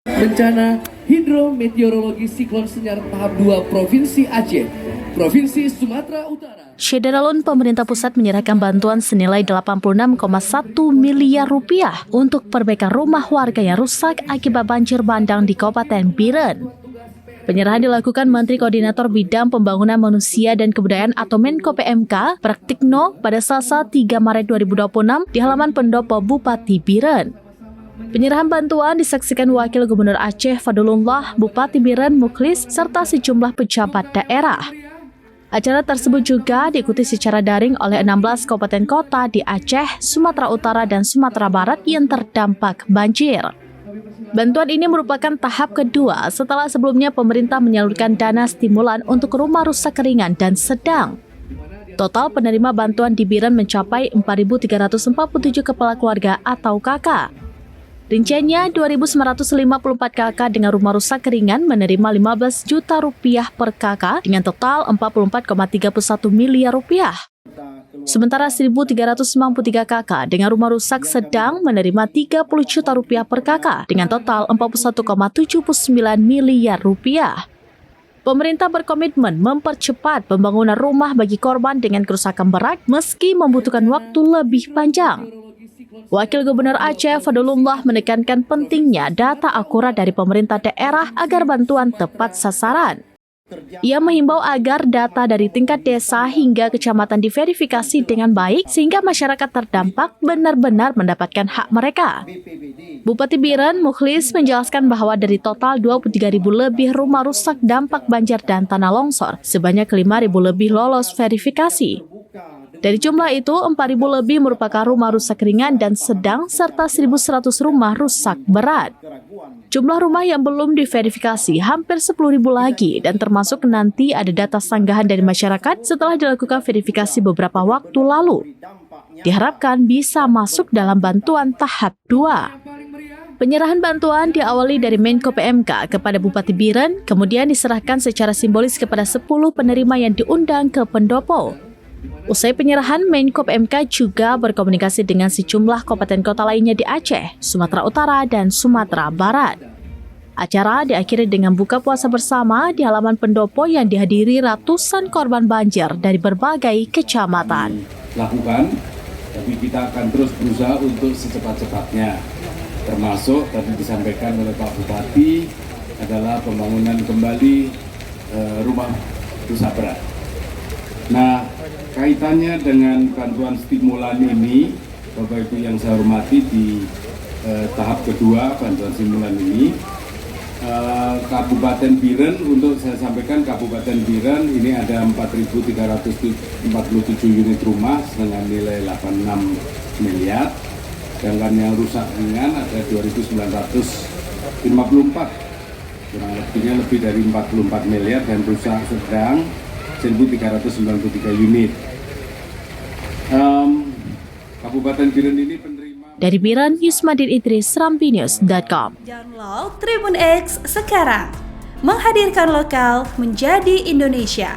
Bencana hidrometeorologi siklon senyar tahap 2 Provinsi Aceh, Provinsi Sumatera Utara. Syederalun pemerintah pusat menyerahkan bantuan senilai 86,1 miliar rupiah untuk perbaikan rumah warga yang rusak akibat banjir bandang di Kabupaten Biren. Penyerahan dilakukan Menteri Koordinator Bidang Pembangunan Manusia dan Kebudayaan atau Menko PMK, Praktikno, pada Selasa 3 Maret 2026 di halaman pendopo Bupati Biren. Penyerahan bantuan disaksikan Wakil Gubernur Aceh Fadlullah, Bupati Biren Mukhlis, serta sejumlah pejabat daerah. Acara tersebut juga diikuti secara daring oleh 16 kabupaten kota di Aceh, Sumatera Utara, dan Sumatera Barat yang terdampak banjir. Bantuan ini merupakan tahap kedua setelah sebelumnya pemerintah menyalurkan dana stimulan untuk rumah rusak ringan dan sedang. Total penerima bantuan di Biren mencapai 4.347 kepala keluarga atau KK. Rinciannya 2.954 KK dengan rumah rusak ringan menerima 15 juta rupiah per KK dengan total 44,31 miliar rupiah. Sementara 1.393 KK dengan rumah rusak sedang menerima 30 juta rupiah per KK dengan total 41,79 miliar rupiah. Pemerintah berkomitmen mempercepat pembangunan rumah bagi korban dengan kerusakan berat meski membutuhkan waktu lebih panjang. Wakil Gubernur Aceh Fadlullah menekankan pentingnya data akurat dari pemerintah daerah agar bantuan tepat sasaran. Ia menghimbau agar data dari tingkat desa hingga kecamatan diverifikasi dengan baik sehingga masyarakat terdampak benar-benar mendapatkan hak mereka. Bupati Biren Mukhlis menjelaskan bahwa dari total 23.000 lebih rumah rusak dampak banjir dan tanah longsor, sebanyak 5.000 lebih lolos verifikasi. Dari jumlah itu, 4.000 lebih merupakan rumah rusak ringan dan sedang serta 1.100 rumah rusak berat. Jumlah rumah yang belum diverifikasi hampir 10.000 lagi dan termasuk nanti ada data sanggahan dari masyarakat setelah dilakukan verifikasi beberapa waktu lalu. Diharapkan bisa masuk dalam bantuan tahap 2. Penyerahan bantuan diawali dari Menko PMK kepada Bupati Biren, kemudian diserahkan secara simbolis kepada 10 penerima yang diundang ke pendopo. Usai penyerahan, Menko PMK juga berkomunikasi dengan sejumlah kabupaten kota lainnya di Aceh, Sumatera Utara, dan Sumatera Barat. Acara diakhiri dengan buka puasa bersama di halaman pendopo yang dihadiri ratusan korban banjir dari berbagai kecamatan. Lakukan, tapi kita akan terus berusaha untuk secepat-cepatnya. Termasuk tadi disampaikan oleh Pak Bupati adalah pembangunan kembali rumah rusak berat. Nah, kaitannya dengan bantuan stimulan ini, Bapak Ibu yang saya hormati, di tahap kedua bantuan stimulan ini, Kabupaten Biren, untuk saya sampaikan Kabupaten Biren ini ada 4.347 unit rumah dengan nilai 86 miliar, sedangkan yang rusak ringan ada 2.954, kurang lebihnya lebih dari 44 miliar, dan rusak sedang 1.393 unit. Kabupaten Biren ini penerima. Dari Biren, Yusmadin Idris, SrampiNews.com. Download Tribun X sekarang, menghadirkan lokal menjadi Indonesia.